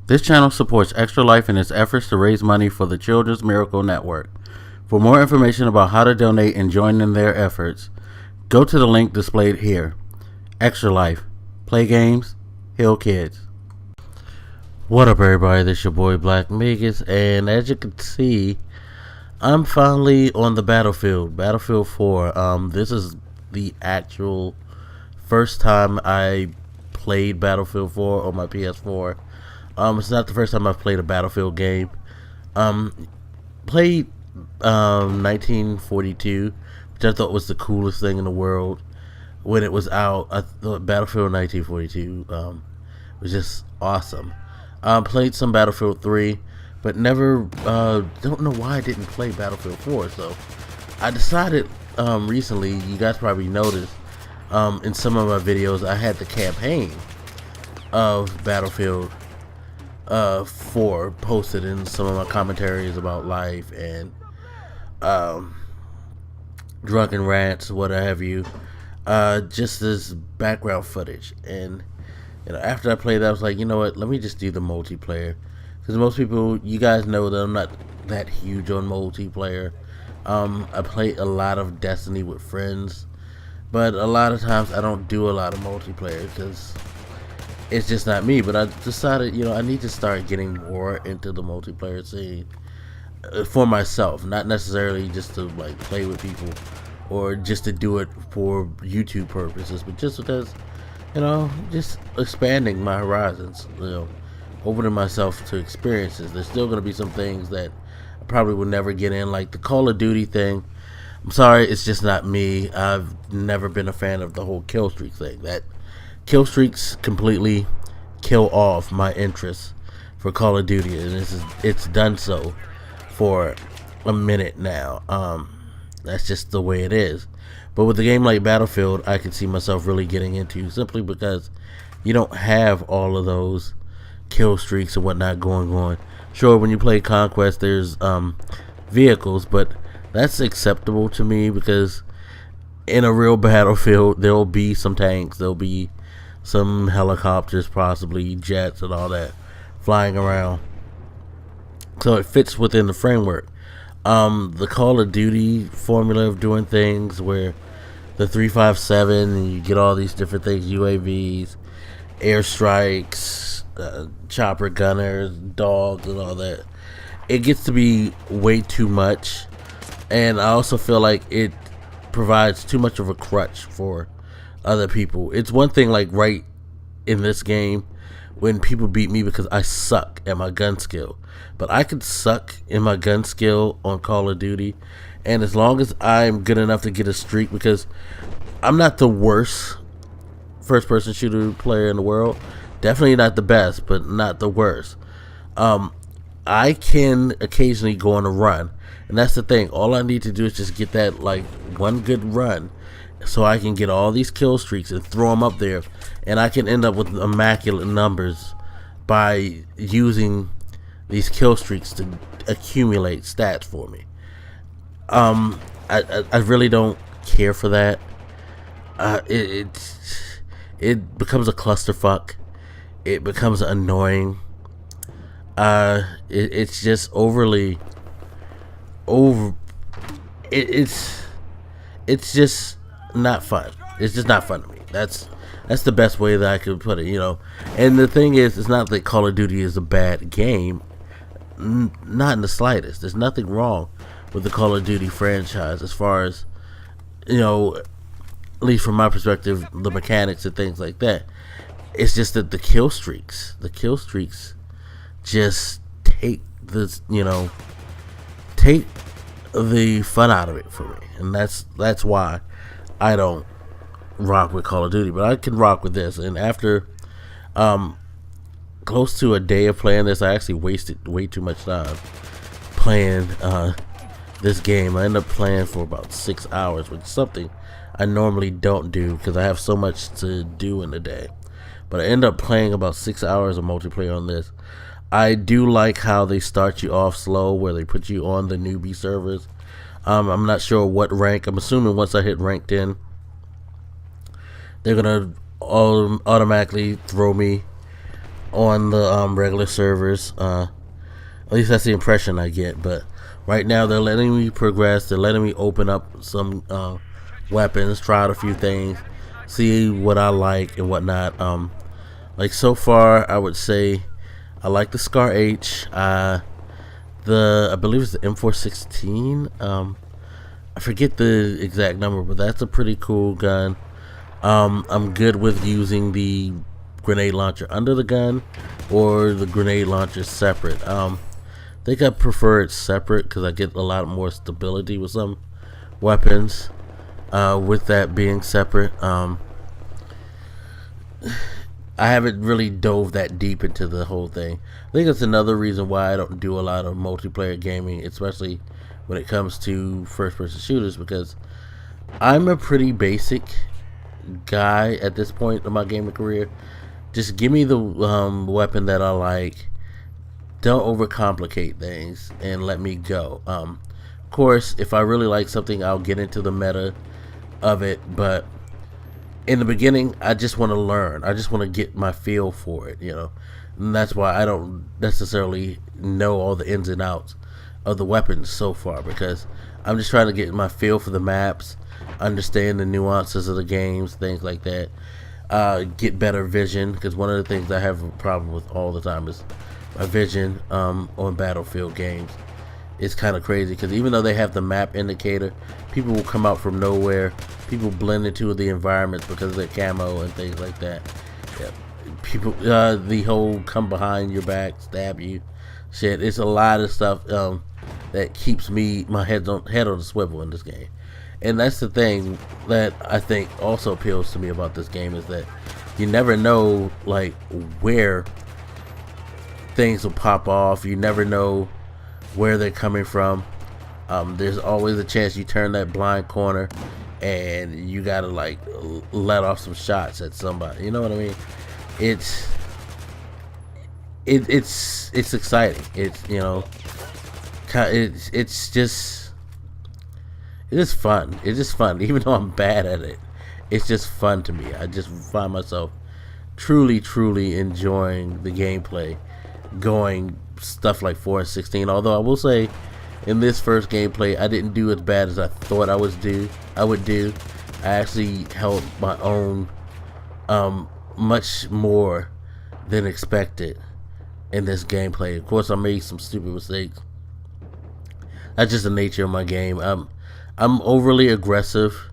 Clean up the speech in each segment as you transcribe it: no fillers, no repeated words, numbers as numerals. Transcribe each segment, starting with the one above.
This channel supports Extra Life in its efforts to raise money for the Children's Miracle Network. For more information about how to donate and join in their efforts, go to the link displayed here. Extra Life. Play games, heal kids. What up, everybody? This is your boy Black Megas, and as you can see, I'm finally on the battlefield. Battlefield 4. This is the actual first time I played Battlefield 4 on my PS4. It's not the first time I've played a Battlefield game. Played 1942, which I thought was the coolest thing in the world when it was out. I thought Battlefield 1942 was just awesome. Played some Battlefield 3, but never, don't know why I didn't play Battlefield 4. So I decided recently, you guys probably noticed in some of my videos, I had the campaign of Battlefield 4 posted in some of my commentaries about life and drunken rants, what have you, just this background footage. And after I played that, I was like, you know what, let me just do the multiplayer, because most people, you guys know that I'm not that huge on multiplayer. I play a lot of Destiny with friends, but a lot of times I don't do a lot of multiplayer because it's just not me. But I decided, I need to start getting more into the multiplayer scene for myself, not necessarily just to like play with people or just to do it for YouTube purposes, but just because, just expanding my horizons, opening myself to experiences. There's still going to be some things that I probably will never get in, like the Call of Duty thing. I'm sorry, it's just not me. I've never been a fan of the whole kill streak thing. That kill streaks completely kill off my interest for Call of Duty, and it's done so for a minute now. That's just the way it is. But with a game like Battlefield, I can see myself really getting into, simply because you don't have all of those kill streaks and whatnot going on. Sure, when you play Conquest, there's vehicles, but that's acceptable to me, because in a real battlefield, there'll be some tanks, there'll be some helicopters, possibly jets and all that flying around. So it fits within the framework. The Call of Duty formula of doing things where the 357 and you get all these different things, UAVs, airstrikes, chopper gunners, dogs and all that, it gets to be way too much. And I also feel like it provides too much of a crutch for other people. It's one thing, like right in this game, when people beat me because I suck at my gun skill. But I could suck in my gun skill on Call of Duty, and as long as I'm good enough to get a streak, because I'm not the worst first-person shooter player in the world, definitely not the best, but not the worst. I can occasionally go on a run, and that's the thing. All I need to do is just get that like one good run, so I can get all these kill streaks and throw them up there, and I can end up with immaculate numbers by using these kill streaks to accumulate stats for me. I really don't care for that. It becomes a clusterfuck. It becomes annoying. It's just overly it's just not fun. It's just not fun to me. That's the best way that I could put it, And the thing is, it's not that Call of Duty is a bad game. Not in the slightest. There's nothing wrong with the Call of Duty franchise as far as, at least from my perspective, the mechanics and things like that. It's just that the kill streaks just take this, take the fun out of it for me. And that's why I don't rock with Call of Duty, but I can rock with this. And after close to a day of playing this, I actually wasted way too much time playing this game. I ended up playing for about 6 hours, which is something I normally don't do because I have so much to do in a day. But I ended up playing about 6 hours of multiplayer on this. I do like how they start you off slow, where they put you on the newbie servers. I'm not sure what rank. I'm assuming once I hit rank 10, they're gonna automatically throw me on the regular servers. At least that's the impression I get. But right now they're letting me progress. They're letting me open up some weapons, try out a few things, see what I like and whatnot. Like so far, I would say I like the Scar H. I believe it's the M416. I forget the exact number, but that's a pretty cool gun. I'm good with using the grenade launcher under the gun or the grenade launcher separate. I think I prefer it separate because I get a lot more stability with some weapons. With that being separate, I haven't really dove that deep into the whole thing. I think that's another reason why I don't do a lot of multiplayer gaming, especially when it comes to first-person shooters, because I'm a pretty basic guy at this point in my gaming career. Just give me the weapon that I like. Don't overcomplicate things and let me go. Of course, if I really like something, I'll get into the meta of it, but in the beginning, I just want to learn. I just want to get my feel for it, and that's why I don't necessarily know all the ins and outs of the weapons so far, because I'm just trying to get my feel for the maps, understand the nuances of the games, things like that. Get better vision, because one of the things I have a problem with all the time is my vision on Battlefield games. It's kind of crazy because even though they have the map indicator, people will come out from nowhere. People blend into the environments because of their camo and things like that. Yeah. People, the whole come behind your back, stab you, shit. It's a lot of stuff that keeps my head on the swivel in this game. And that's the thing that I think also appeals to me about this game, is that you never know like where things will pop off. You never know where they're coming from. There's always a chance you turn that blind corner and you gotta like let off some shots at somebody. You know what I mean? It's exciting. It's just fun. It's just fun. Even though I'm bad at it, it's just fun to me. I just find myself truly enjoying the gameplay, going stuff like 4 and 16. Although I will say, in this first gameplay, I didn't do as bad as I thought I would do. I actually held my own much more than expected in this gameplay. Of course, I made some stupid mistakes. That's just the nature of my game. I'm overly aggressive,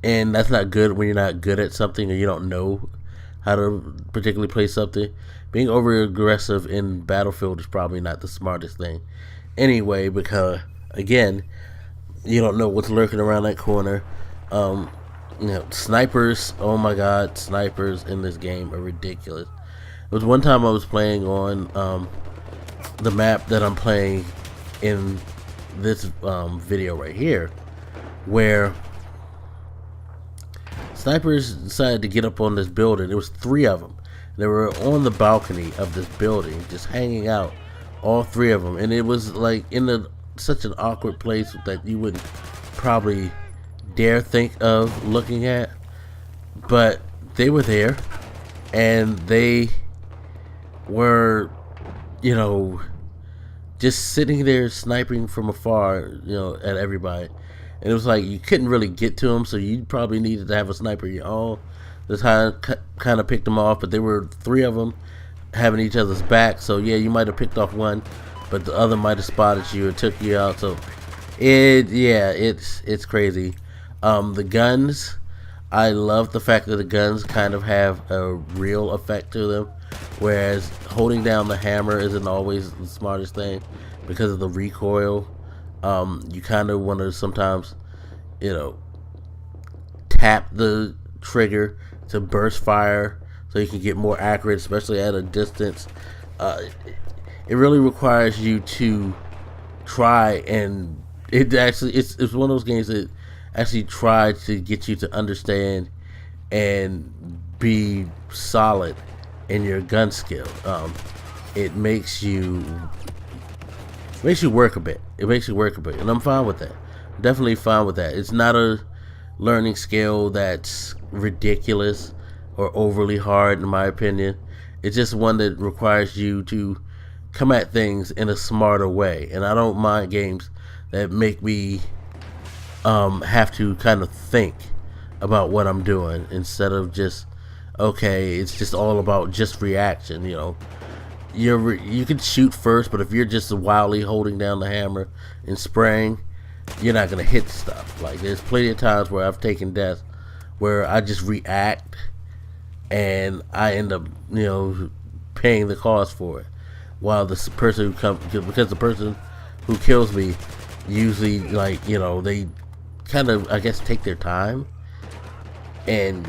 and that's not good when you're not good at something or you don't know how to particularly play something. Being over aggressive in Battlefield is probably not the smartest thing anyway, because again, you don't know what's lurking around that corner. Snipers, oh my god, snipers in this game are ridiculous. There was one time I was playing on the map that I'm playing in this video right here, where snipers decided to get up on this building. There was 3 of them. They were on the balcony of this building, just hanging out, all 3 of them, and it was like in such an awkward place that you wouldn't probably dare think of looking at, but they were there, and they were, just sitting there sniping from afar, at everybody. And it was like you couldn't really get to them, so you probably needed to have a sniper of your own. That's how I kind of picked them off, but there were 3 of them having each other's back, so yeah, you might have picked off one, but the other might have spotted you and took you out. So it's crazy. The guns, I love the fact that the guns kind of have a real effect to them, whereas holding down the hammer isn't always the smartest thing because of the recoil. You kind of want to sometimes, tap the trigger to burst fire so you can get more accurate, especially at a distance. It really requires you to try, and it's one of those games that actually try to get you to understand and be solid in your gun skill. It makes you work a bit. And I'm fine with that. Definitely fine with that. It's not a learning skill that's ridiculous or overly hard, in my opinion. It's just one that requires you to come at things in a smarter way. And I don't mind games that make me have to kind of think about what I'm doing instead of just, okay, it's just all about just reaction. You know, you can shoot first, but if you're just wildly holding down the hammer and spraying, you're not gonna hit stuff. Like, there's plenty of times where I've taken deaths where I just react and I end up, paying the cost for it, while the person who comes, because the person who kills me usually, like, they kind of, I guess, take their time and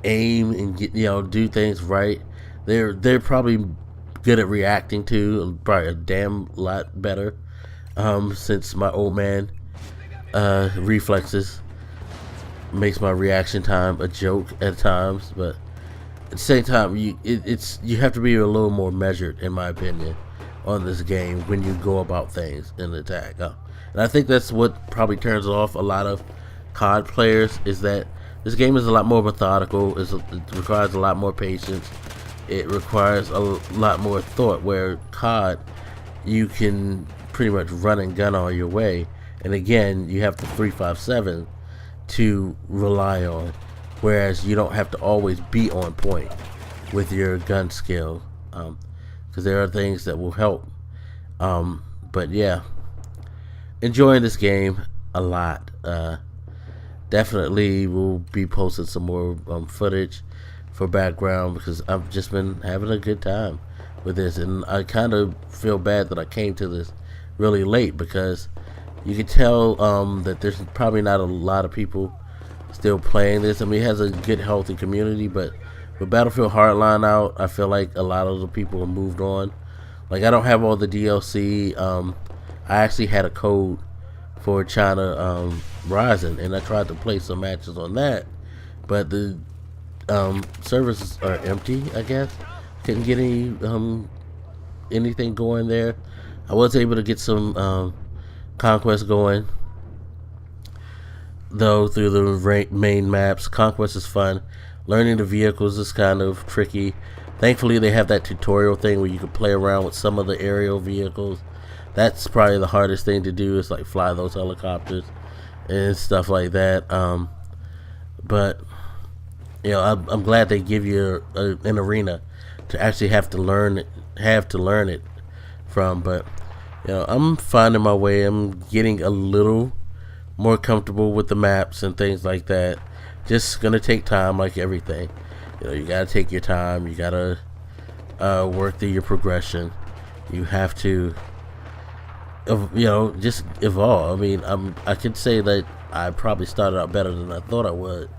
aim and get, do things right. They're probably good at reacting too, probably a damn lot better, since my old man reflexes makes my reaction time a joke at times. But at the same time, you have to be a little more measured, in my opinion, on this game when you go about things in the attack. And I think that's what probably turns off a lot of COD players, is that this game is a lot more methodical. It requires a lot more patience. It requires a lot more thought, where COD, you can pretty much run and gun all your way. And again, you have the 357 to rely on, whereas you don't have to always be on point with your gun skill, because there are things that will help. But yeah, enjoying this game a lot. Definitely will be posting some more footage for background, because I've just been having a good time with this, and I kind of feel bad that I came to this really late, because you can tell that there's probably not a lot of people still playing this. I mean, it has a good, healthy community, but with Battlefield Hardline out, I feel like a lot of the people have moved on. Like, I don't have all the DLC. I actually had a code for China Rising, and I tried to play some matches on that, but the servers are empty, I guess. Couldn't get anything going there. I was able to get some Conquest going, though, through the main maps. Conquest is fun. Learning the vehicles is kind of tricky. Thankfully, they have that tutorial thing where you can play around with some of the aerial vehicles. That's probably the hardest thing to do, is like fly those helicopters and stuff like that. But I'm glad they give you an arena to actually have to learn it from. But I'm finding my way. I'm getting a little more comfortable with the maps and things like that. Just gonna take time, like everything. You gotta take your time. You gotta work through your progression. You have to, just evolve. I mean, I could say that I probably started out better than I thought I would,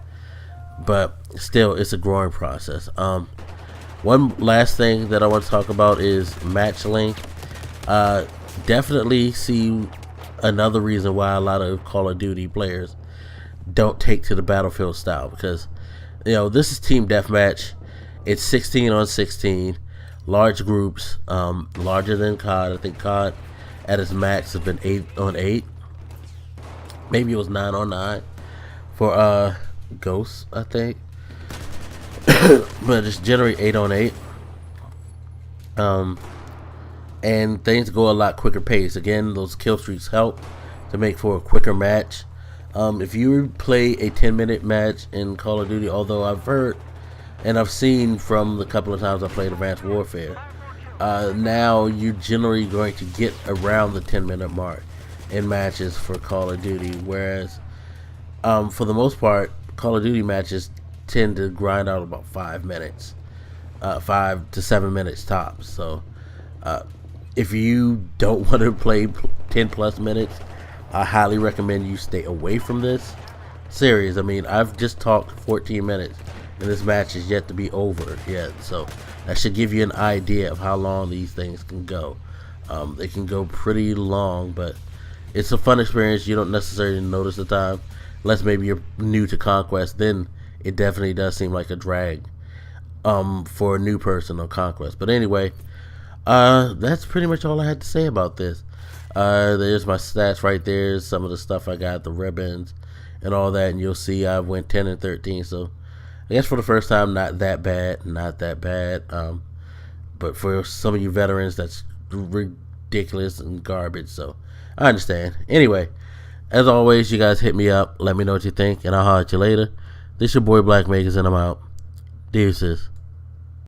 but still, it's a growing process. One last thing that I want to talk about is match length. Definitely see another reason why a lot of Call of Duty players don't take to the Battlefield style, because this is team deathmatch. It's 16 on 16, large groups, larger than COD. I think COD at its max has been 8 on 8. Maybe it was 9 on 9 for Ghosts, I think. But just generally 8 on 8. And things go a lot quicker pace. Again, those kill streaks help to make for a quicker match. If you play a 10-minute match in Call of Duty, although I've heard and I've seen from the couple of times I played Advanced Warfare, now you're generally going to get around the 10-minute mark in matches for Call of Duty, whereas for the most part, Call of Duty matches tend to grind out about 5 minutes, 5 to 7 minutes tops. So if you don't want to play 10 plus minutes, I highly recommend you stay away from this series. I mean, I've just talked 14 minutes and this match is yet to be over yet, so that should give you an idea of how long these things can go. They can go pretty long, but it's a fun experience. You don't necessarily notice the time, unless maybe you're new to Conquest. Then it definitely does seem like a drag for a new person on Conquest. But anyway, that's pretty much all I had to say about this. There's my stats right there, some of the stuff I got, the ribbons and all that, and you'll see I went 10 and 13, so I guess for the first time, not that bad, not that bad. But for some of you veterans, that's ridiculous and garbage. So I understand. Anyway, as always, you guys hit me up. Let me know what you think, and I'll holler at you later. This your boy Black Makers, and I'm out. Deuces.